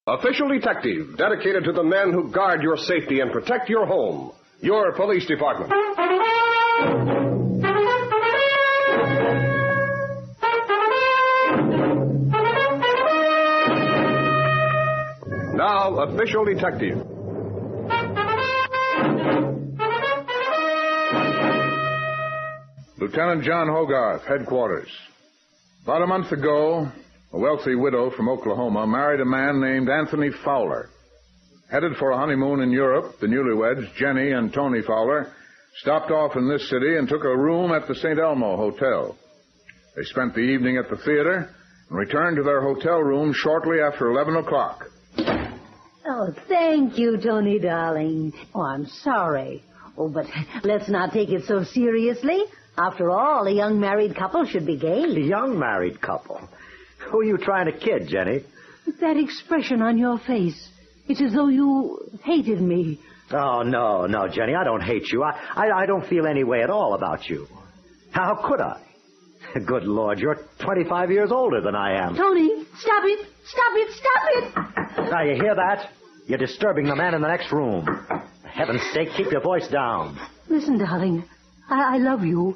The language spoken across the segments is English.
Official detective dedicated to the men who guard your safety and protect your home. Your police department. Now, official detective. Lieutenant John Hogarth, headquarters. About a month ago, a wealthy widow from Oklahoma married a man named Anthony Fowler. Headed for a honeymoon in Europe, the newlyweds, Jenny and Tony Fowler, stopped off in this city and took a room at the St. Elmo Hotel. They spent the evening at the theater and returned to their hotel room shortly after 11 o'clock. Oh, thank you, Tony, darling. Oh, I'm sorry. Oh, but let's not take it so seriously. After all, a young married couple should be gay. A young married couple? Who are you trying to kid, Jenny? That expression on your face. It's as though you hated me. Oh, no, Jenny, I don't hate you. I don't feel any way at all about you. How could I? Good Lord, you're 25 years older than I am. Tony, stop it! Stop it! Stop it! Now, you hear that? You're disturbing the man in the next room. For heaven's sake, keep your voice down. Listen, darling, I love you.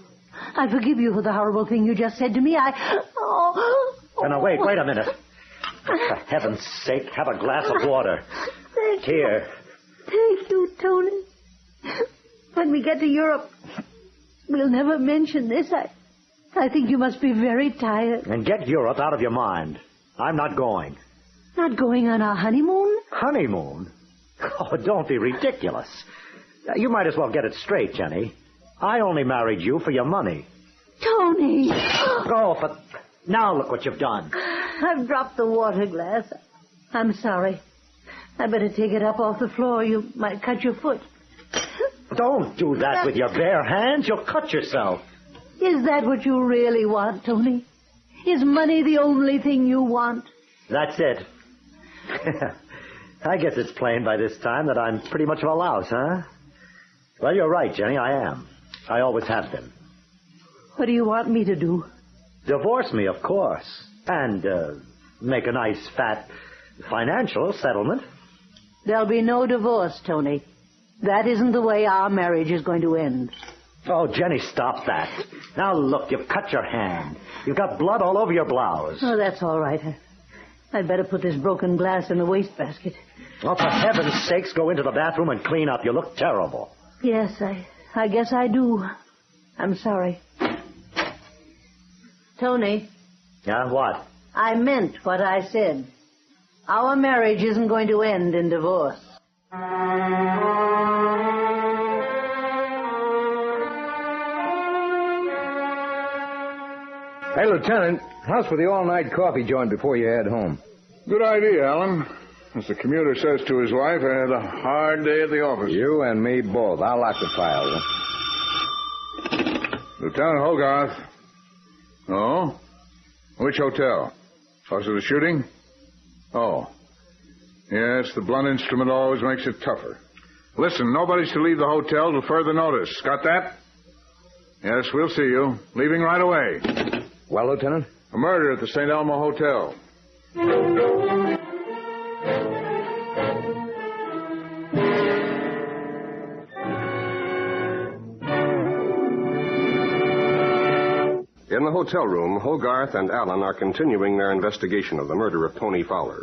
I forgive you for the horrible thing you just said to me. Now, wait a minute. For heaven's sake, have a glass of water. Thank you. Here. Thank you, Tony. When we get to Europe, we'll never mention this. I think you must be very tired. And get Europe out of your mind. I'm not going. Not going on our honeymoon? Honeymoon? Oh, don't be ridiculous. You might as well get it straight, Jenny. I only married you for your money. Tony! Oh, but now look what you've done. I've dropped the water glass. I'm sorry. I better take it up off the floor. You might cut your foot. Don't do that with your bare hands. You'll cut yourself. Is that what you really want, Tony? Is money the only thing you want? That's it. I guess it's plain by this time that I'm pretty much of a louse, huh? Well, you're right, Jenny, I am. I always have been. What do you want me to do? Divorce me, of course. And make a nice, fat financial settlement. There'll be no divorce, Tony. That isn't the way our marriage is going to end. Oh, Jenny, stop that. Now, look, you've cut your hand. You've got blood all over your blouse. Oh, that's all right. I'd better put this broken glass in the wastebasket. Oh, for heaven's sakes, go into the bathroom and clean up. You look terrible. Yes, I guess I do. I'm sorry. Tony. Yeah, what? I meant what I said. Our marriage isn't going to end in divorce. Hey, Lieutenant, how's for the all-night coffee joint before you head home? Good idea, Alan. As the commuter says to his wife, I had a hard day at the office. You and me both. I'll lock the file. Lieutenant Hogarth. Oh? Which hotel? Was it a shooting? Oh. Yes, the blunt instrument always makes it tougher. Listen, nobody's to leave the hotel till further notice. Got that? Yes, we'll see you. Leaving right away. Well, Lieutenant? A murder at the St. Elmo Hotel. In the hotel room, Hogarth and Allen are continuing their investigation of the murder of Tony Fowler.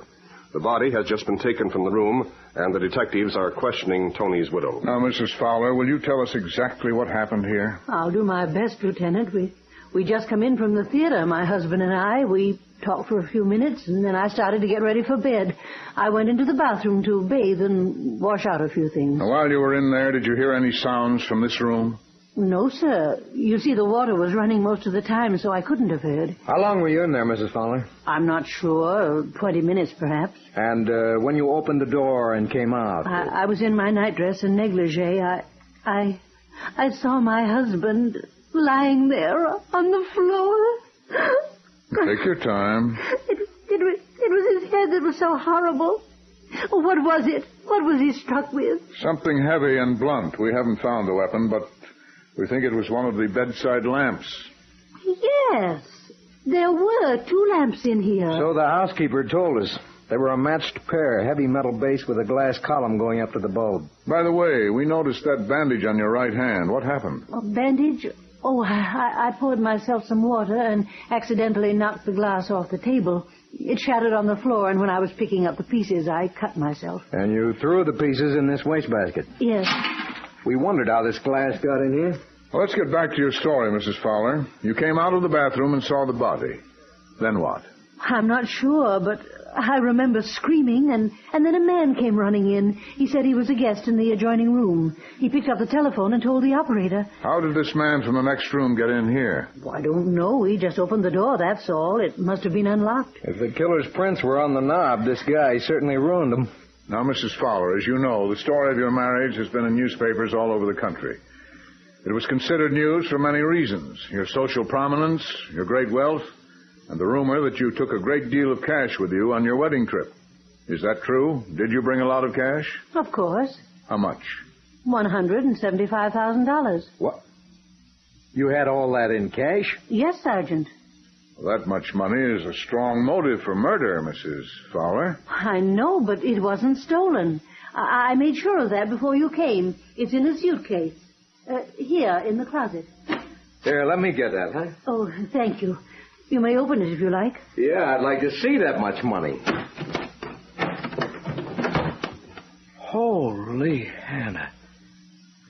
The body has just been taken from the room, and the detectives are questioning Tony's widow. Now, Mrs. Fowler, will you tell us exactly what happened here? I'll do my best, Lieutenant. We just come in from the theater, my husband and I. We talked for a few minutes, and then I started to get ready for bed. I went into the bathroom to bathe and wash out a few things. Now, while you were in there, did you hear any sounds from this room? No, sir. You see, the water was running most of the time, so I couldn't have heard. How long were you in there, Mrs. Fowler? I'm not sure. 20 minutes, perhaps. And when you opened the door and came out? I was in my nightdress and negligee. I saw my husband lying there on the floor. Take your time. It was his head that was so horrible. What was it? What was he struck with? Something heavy and blunt. We haven't found the weapon, but we think it was one of the bedside lamps. Yes. There were 2 lamps in here. So the housekeeper told us. They were a matched pair, heavy metal base with a glass column going up to the bulb. By the way, we noticed that bandage on your right hand. What happened? A bandage? Oh, I poured myself some water and accidentally knocked the glass off the table. It shattered on the floor, and when I was picking up the pieces, I cut myself. And you threw the pieces in this wastebasket? Yes. We wondered how this glass got in here. Well, let's get back to your story, Mrs. Fowler. You came out of the bathroom and saw the body. Then what? I'm not sure, but I remember screaming, and then a man came running in. He said he was a guest in the adjoining room. He picked up the telephone and told the operator. How did this man from the next room get in here? Well, I don't know. He just opened the door, that's all. It must have been unlocked. If the killer's prints were on the knob, this guy certainly ruined them. Now, Mrs. Fowler, as you know, the story of your marriage has been in newspapers all over the country. It was considered news for many reasons. Your social prominence, your great wealth, and the rumor that you took a great deal of cash with you on your wedding trip. Is that true? Did you bring a lot of cash? Of course. How much? $175,000. What? You had all that in cash? Yes, Sergeant. Well, that much money is a strong motive for murder, Mrs. Fowler. I know, but it wasn't stolen. I made sure of that before you came. It's in a suitcase. Here, in the closet. Here, let me get that, huh? Oh, thank you. You may open it if you like. Yeah, I'd like to see that much money. Holy Hannah.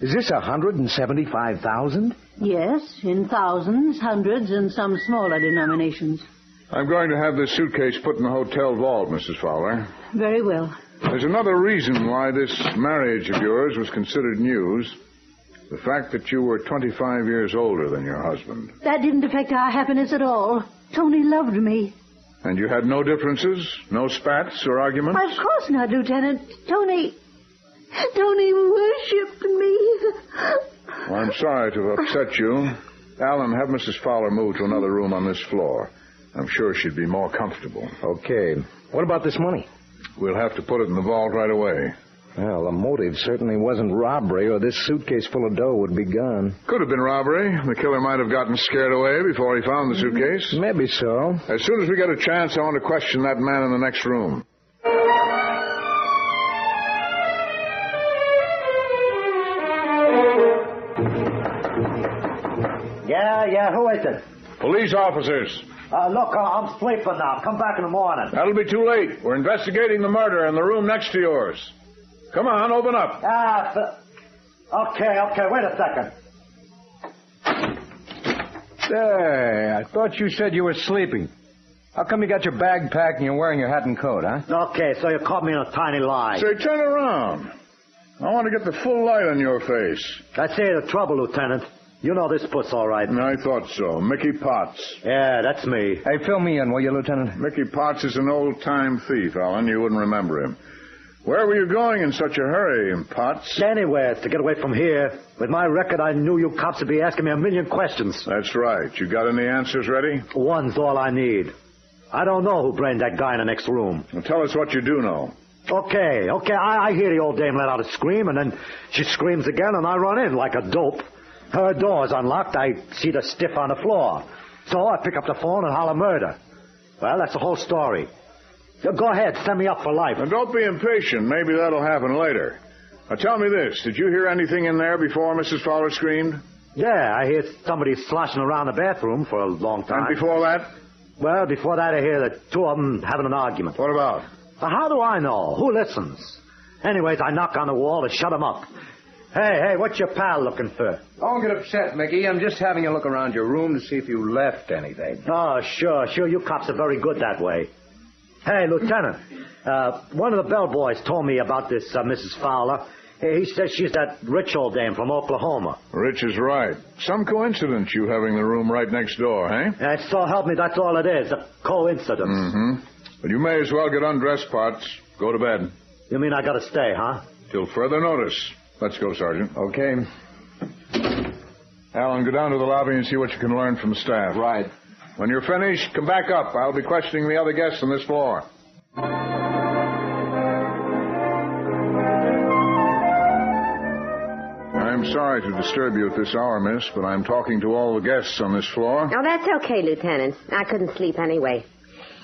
Is this $175,000? Yes, in thousands, hundreds, and some smaller denominations. I'm going to have this suitcase put in the hotel vault, Mrs. Fowler. Very well. There's another reason why this marriage of yours was considered news. The fact that you were 25 years older than your husband. That didn't affect our happiness at all. Tony loved me. And you had no differences? No spats or arguments? Of course not, Lieutenant. Tony worshipped me. Well, I'm sorry to have upset you. Alan, have Mrs. Fowler moved to another room on this floor. I'm sure she'd be more comfortable. Okay. What about this money? We'll have to put it in the vault right away. Well, the motive certainly wasn't robbery, or this suitcase full of dough would be gone. Could have been robbery. The killer might have gotten scared away before he found the suitcase. Maybe so. As soon as we get a chance, I want to question that man in the next room. Yeah, who is it? Police officers. Look, I'm sleeping now. Come back in the morning. That'll be too late. We're investigating the murder in the room next to yours. Come on, open up. Okay, wait a second. Say, I thought you said you were sleeping. How come you got your bag packed and you're wearing your hat and coat, huh? Okay, so you caught me in a tiny lie. Say, turn around. I want to get the full light on your face. That's the trouble, Lieutenant. You know this puss all right. I thought so. Mickey Potts. Yeah, that's me. Hey, fill me in, will you, Lieutenant? Mickey Potts is an old-time thief, Alan. You wouldn't remember him. Where were you going in such a hurry, Potts? Anywhere to get away from here. With my record, I knew you cops would be asking me a million questions. That's right. You got any answers ready? One's all I need. I don't know who brained that guy in the next room. Well, tell us what you do know. Okay. I hear the old dame let out a scream, and then she screams again, and I run in like a dope. Her door's unlocked. I see the stiff on the floor. So I pick up the phone and holler murder. Well, that's the whole story. Go ahead, send me up for life. Now, don't be impatient. Maybe that'll happen later. Now, tell me this. Did you hear anything in there before Mrs. Fowler screamed? Yeah, I hear somebody sloshing around the bathroom for a long time. And before that? Well, before that, I hear the two of them having an argument. What about? How do I know? Who listens? Anyways, I knock on the wall to shut them up. Hey, what's your pal looking for? Don't get upset, Mickey. I'm just having a look around your room to see if you left anything. Oh, sure. You cops are very good that way. Hey, Lieutenant, one of the bellboys told me about this Mrs. Fowler. He says she's that rich old dame from Oklahoma. Rich is right. Some coincidence you having the room right next door, eh? So help me, that's all it is, a coincidence. Mm-hmm. But you may as well get undressed, Potts. Go to bed. You mean I gotta stay, huh? Till further notice. Let's go, Sergeant. Okay. Alan, go down to the lobby and see what you can learn from the staff. Right. When you're finished, come back up. I'll be questioning the other guests on this floor. I'm sorry to disturb you at this hour, miss, but I'm talking to all the guests on this floor. Oh, that's okay, Lieutenant. I couldn't sleep anyway.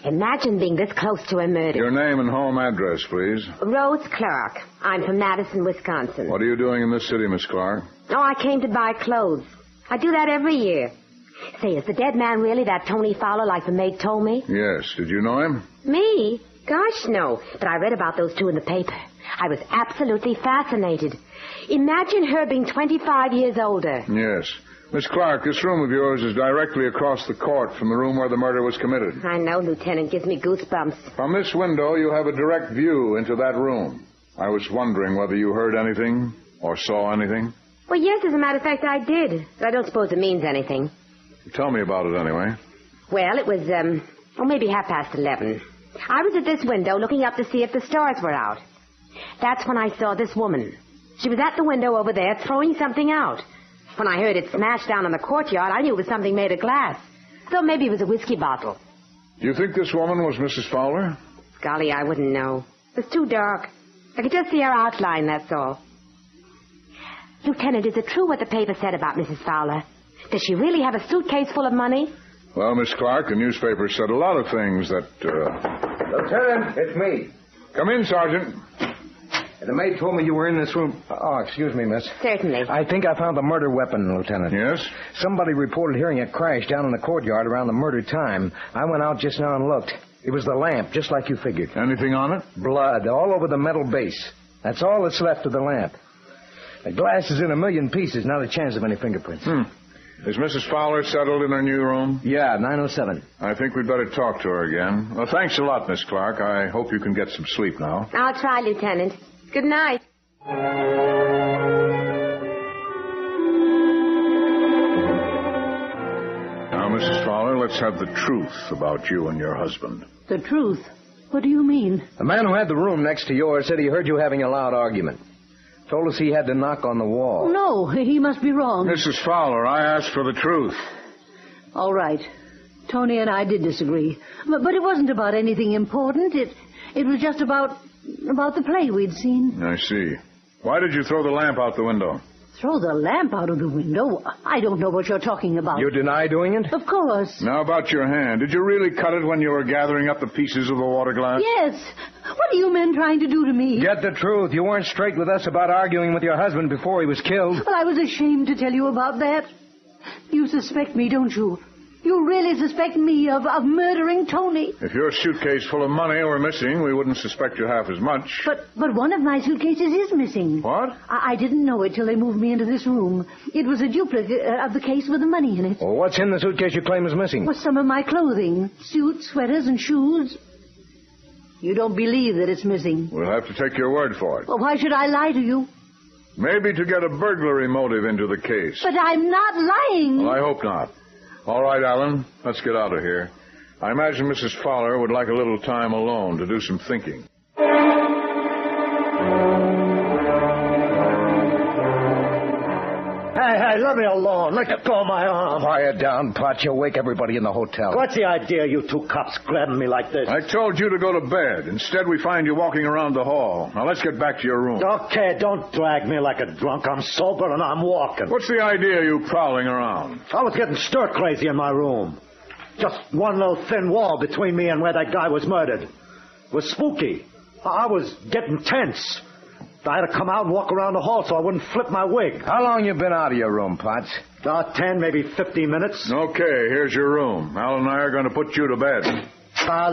Imagine being this close to a murder. Your name and home address, please. Rose Clark. I'm from Madison, Wisconsin. What are you doing in this city, Miss Clark? Oh, I came to buy clothes. I do that every year. Say, is the dead man really that Tony Fowler like the maid told me? Yes. Did you know him? Me? Gosh, no. But I read about those two in the paper. I was absolutely fascinated. Imagine her being 25 years older. Yes. Miss Clark, this room of yours is directly across the court from the room where the murder was committed. I know, Lieutenant. Gives me goosebumps. From this window, you have a direct view into that room. I was wondering whether you heard anything or saw anything. Well, yes, as a matter of fact, I did. But I don't suppose it means anything. Tell me about it anyway. Well, it was, maybe 11:30. I was at this window looking up to see if the stars were out. That's when I saw this woman. She was at the window over there throwing something out. When I heard it smash down in the courtyard, I knew it was something made of glass. Thought maybe it was a whiskey bottle. Do you think this woman was Mrs. Fowler? Golly, I wouldn't know. It was too dark. I could just see her outline, that's all. Lieutenant, is it true what the paper said about Mrs. Fowler? Does she really have a suitcase full of money? Well, Miss Clark, the newspaper said a lot of things that, Lieutenant, it's me. Come in, Sergeant. The maid told me you were in this room. Oh, excuse me, miss. Certainly. I think I found the murder weapon, Lieutenant. Yes? Somebody reported hearing it crash down in the courtyard around the murder time. I went out just now and looked. It was the lamp, just like you figured. Anything on it? Blood all over the metal base. That's all that's left of the lamp. The glass is in a million pieces, not a chance of any fingerprints. Is Mrs. Fowler settled in her new room? Yeah, 907. I think we'd better talk to her again. Well, thanks a lot, Miss Clark. I hope you can get some sleep now. I'll try, Lieutenant. Good night. Now, Mrs. Fowler, let's have the truth about you and your husband. The truth? What do you mean? The man who had the room next to yours said he heard you having a loud argument. Told us he had to knock on the wall. No, he must be wrong. Mrs. Fowler, I asked for the truth. All right. Tony and I did disagree. But it wasn't about anything important. It was just about the play we'd seen. I see. Why did you throw the lamp out the window? Throw the lamp out of the window? I don't know what you're talking about. You deny doing it? Of course. Now about your hand. Did you really cut it when you were gathering up the pieces of the water glass? Yes. What are you men trying to do to me? Get the truth. You weren't straight with us about arguing with your husband before he was killed. Well, I was ashamed to tell you about that. You suspect me, don't you? You really suspect me of murdering Tony. If your suitcase full of money were missing, we wouldn't suspect you half as much. But one of my suitcases is missing. What? I didn't know it till they moved me into this room. It was a duplicate of the case with the money in it. Well, what's in the suitcase you claim is missing? Was some of my clothing. Suits, sweaters, and shoes. You don't believe that it's missing. We'll have to take your word for it. Well, why should I lie to you? Maybe to get a burglary motive into the case. But I'm not lying. Well, I hope not. All right, Alan, let's get out of here. I imagine Mrs. Fowler would like a little time alone to do some thinking. Hey, let me alone. Let go of my arm. Quiet down, Pot. You'll wake everybody in the hotel. What's the idea, you two cops grabbing me like this? I told you to go to bed. Instead, we find you walking around the hall. Now, let's get back to your room. Okay, don't drag me like a drunk. I'm sober and I'm walking. What's the idea of you prowling around? I was getting stir-crazy in my room. Just one little thin wall between me and where that guy was murdered. It was spooky. I was getting tense. I had to come out and walk around the hall so I wouldn't flip my wig. How long you been out of your room, Potts? 10, maybe 15 minutes. Okay, here's your room. Alan and I are going to put you to bed.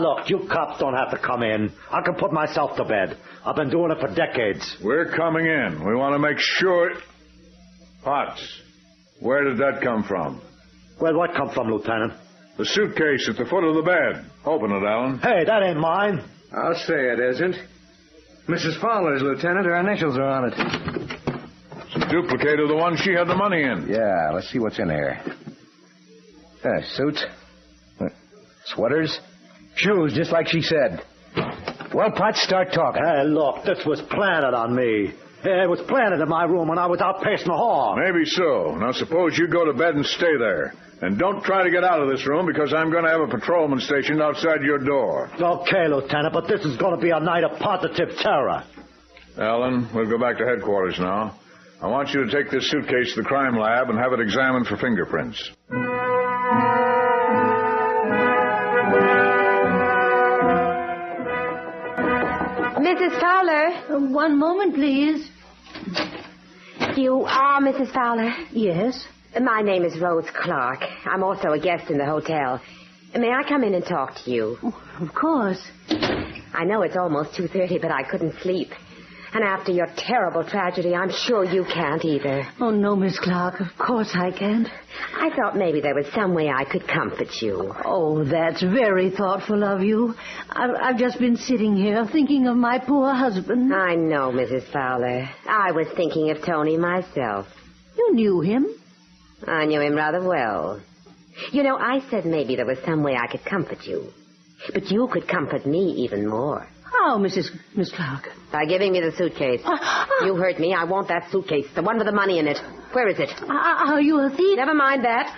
Look, you cops don't have to come in. I can put myself to bed. I've been doing it for decades. We're coming in. We want to make sure... Potts, where did that come from? Where'd what come from, Lieutenant? The suitcase at the foot of the bed. Open it, Alan. Hey, that ain't mine. I'll say it isn't. Mrs. Fowler's, Lieutenant. Her initials are on it. It's a duplicate of the one she had the money in. Yeah, let's see what's in here. Suits. Sweaters. Shoes, just like she said. Well, Potts, start talking. Hey, look, this was planted on me. It was planted in my room when I was out pacing the hall. Maybe so. Now, suppose you go to bed and stay there. And don't try to get out of this room because I'm going to have a patrolman stationed outside your door. Okay, Lieutenant, but this is going to be a night of positive terror. Alan, we'll go back to headquarters now. I want you to take this suitcase to the crime lab and have it examined for fingerprints. Mrs. Fowler. One moment, please. You are Mrs. Fowler? Yes. My name is Rose Clark. I'm also a guest in the hotel. May I come in and talk to you? Of course. I know it's almost 2:30, but I couldn't sleep. And after your terrible tragedy, I'm sure you can't either. Oh, no, Miss Clark. Of course I can't. I thought maybe there was some way I could comfort you. Oh, that's very thoughtful of you. I've just been sitting here thinking of my poor husband. I know, Mrs. Fowler. I was thinking of Tony myself. You knew him? I knew him rather well. You know, I said maybe there was some way I could comfort you. But you could comfort me even more. How, Miss Clark? By giving me the suitcase. You heard me. I want that suitcase. The one with the money in it. Where is it? Are you a thief? Never mind that.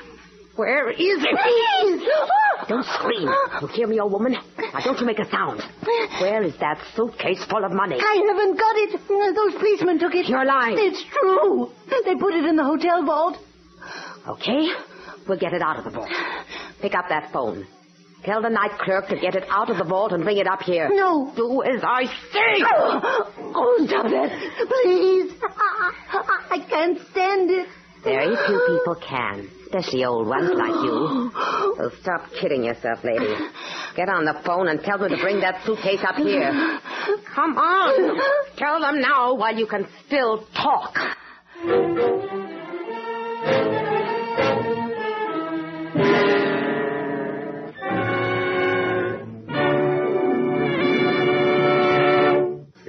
Where is it? Please! Don't scream. You hear me, old woman? Now, don't you make a sound. Where is that suitcase full of money? I haven't got it. Those policemen took it. You're lying. It's true. They put it in the hotel vault. Okay. We'll get it out of the vault. Pick up that phone. Tell the night clerk to get it out of the vault and bring it up here. No. Do as I say. Oh, stop that. Please. I can't stand it. Very few people can, especially old ones like you. So stop kidding yourself, lady. Get on the phone and tell them to bring that suitcase up here. Come on. Tell them now while you can still talk.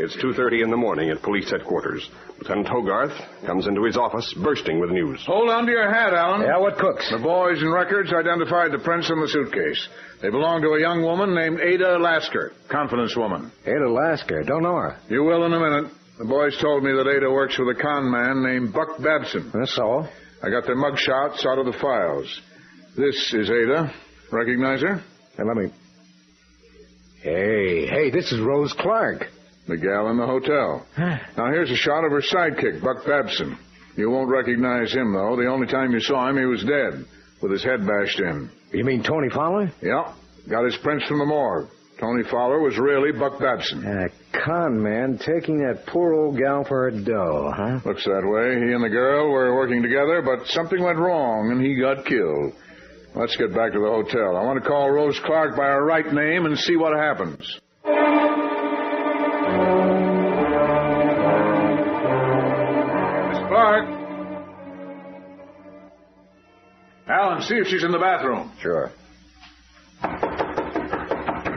It's 2:30 in the morning at police headquarters. Lieutenant Hogarth comes into his office, bursting with news. Hold on to your hat, Alan. Yeah, what cooks? The boys and records identified the prints in the suitcase. They belong to a young woman named Ada Lasker, confidence woman. Ada Lasker. Don't know her. You will in a minute. The boys told me that Ada works with a con man named Buck Babson. That's all. I got their mug shots out of the files. This is Ada. Recognize her? Hey, let me... Hey, this is Rose Clark. The gal in the hotel. Now, here's a shot of her sidekick, Buck Babson. You won't recognize him, though. The only time you saw him, he was dead, with his head bashed in. You mean Tony Fowler? Yeah. Got his prints from the morgue. Tony Fowler was really Buck Babson. A con man taking that poor old gal for her dough, huh? Looks that way. He and the girl were working together, but something went wrong, and he got killed. Let's get back to the hotel. I want to call Rose Clark by her right name and see what happens. Miss Clark? Alan, see if she's in the bathroom. Sure.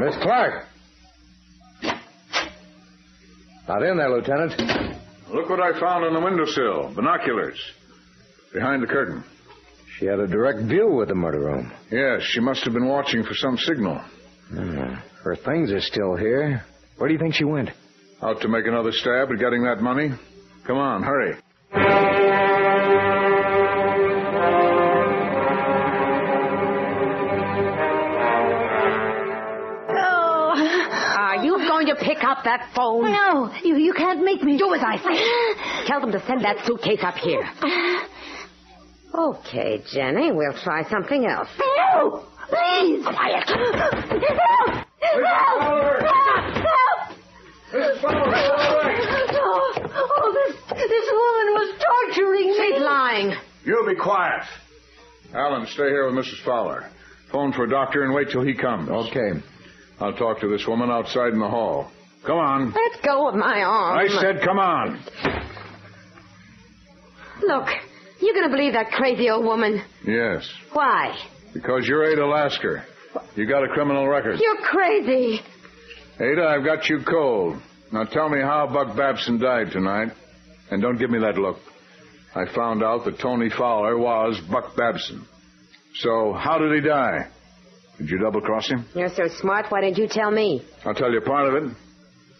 Miss Clark. Not in there, Lieutenant. Look what I found on the windowsill. Binoculars. Behind the curtain. She had a direct view with the murder room. Yes, she must have been watching for some signal. Her things are still here. Where do you think she went? Out to make another stab at getting that money? Come on, hurry. Are you going to pick up that phone? No, you can't make me. Do as I say. Tell them to send that suitcase up here. Okay, Jenny, we'll try something else. No, please. Quiet. Help! Mrs. Fowler, This woman was torturing me. She's lying. You be quiet. Alan, stay here with Mrs. Fowler. Phone for a doctor and wait till he comes. Okay. I'll talk to this woman outside in the hall. Come on. Let go of my arm. I said come on. Look, you going to believe that crazy old woman? Yes, Why? because you're Ada Lasker. You got a criminal record. You're crazy. Ada, I've got you cold. Now tell me how Buck Babson died tonight. And don't give me that look. I found out that Tony Fowler was Buck Babson. So how did he die? Did you double-cross him? You're so smart, why didn't you tell me? I'll tell you part of it.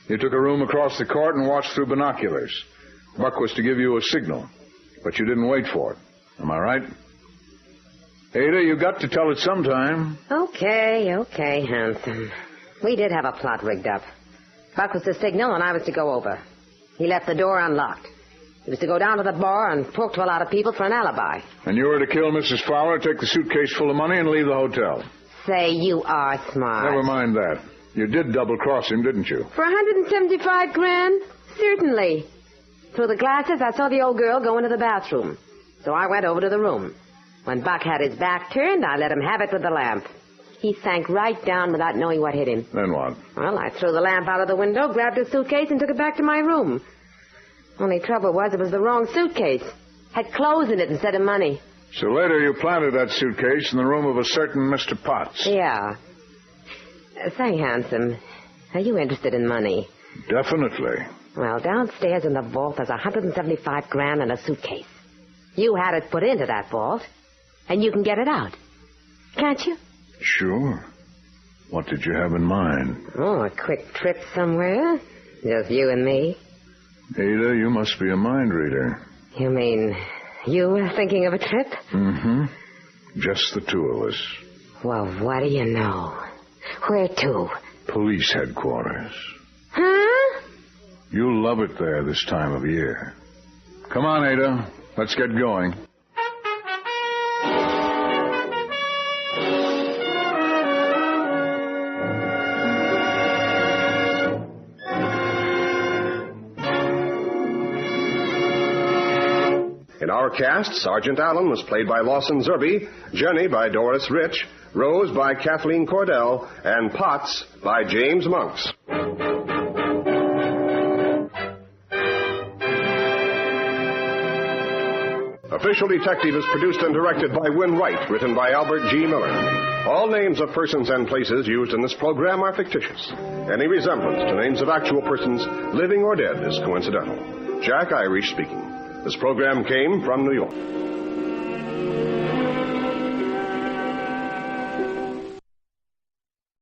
You took a room across the court and watched through binoculars. Buck was to give you a signal, but you didn't wait for it. Am I right? Ada, you got to tell it sometime. Okay, handsome. We did have a plot rigged up. Buck was to signal and I was to go over. He left the door unlocked. He was to go down to the bar and talk to a lot of people for an alibi. And you were to kill Mrs. Fowler, take the suitcase full of money, and leave the hotel. Say you are smart. Never mind that. You did double-cross him, didn't you? For 175 grand? Certainly. Through the glasses, I saw the old girl go into the bathroom. So I went over to the room. When Buck had his back turned, I let him have it with the lamp. He sank right down without knowing what hit him. Then what? Well, I threw the lamp out of the window, grabbed his suitcase, and took it back to my room. Only trouble was it was the wrong suitcase. Had clothes in it instead of money. So later you planted that suitcase in the room of a certain Mr. Potts. Yeah. Say, handsome, are you interested in money? Definitely. Well, downstairs in the vault there's 175 grand in a suitcase. You had it put into that vault, and you can get it out. Can't you? Sure. What did you have in mind? Oh, a quick trip somewhere. Just you and me. Ada, you must be a mind reader. You mean you were thinking of a trip? Mm-hmm. Just the two of us. Well, what do you know? Where to? Police headquarters. Huh? You'll love it there this time of year. Come on, Ada. Let's get going. In our cast, Sergeant Allen was played by Lawson Zerby, Jenny by Doris Rich, Rose by Kathleen Cordell, and Potts by James Monks. Official Detective is produced and directed by Win Wright, written by Albert G. Miller. All names of persons and places used in this program are fictitious. Any resemblance to names of actual persons, living or dead, is coincidental. Jack Irish speaking. This program came from New York.